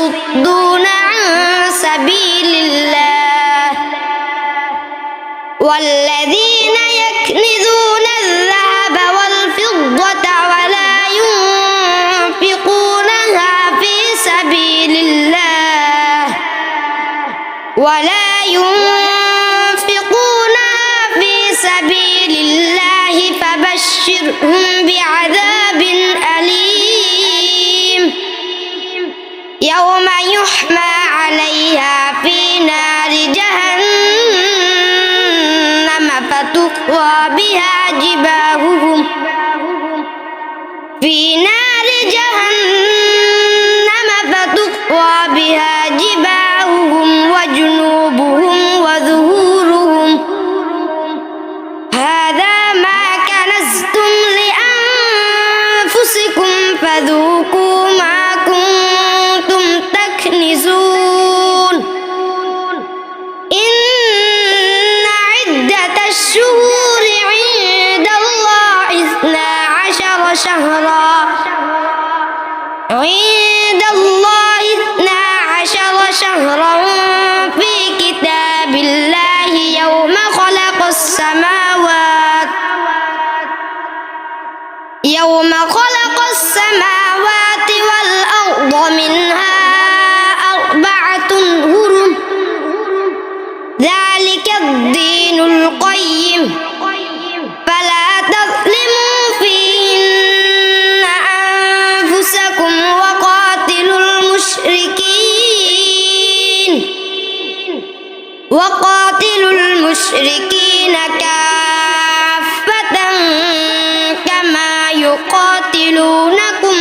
يصدون عن سبيل الله والذين يكنزون الذهب والفضة ولا ينفقونها في سبيل الله فبشرهم بعذاب أليم يوم يحمى عليها في نار جهنم فتقوى بها جباههم وجنوبهم وظهورهم هذا ما كنزتم لأنفسكم فذوقوا ما كنتم تكنزون إن عدة الشهور عند الله 12 شهرا في كتاب الله يوم خلق السماوات والأرض منها 4 هرم ذلك الدين القيم فلا تظلموا فيهن أنفسكم وقاتلوا المشركين كافة كما يقاتلونكم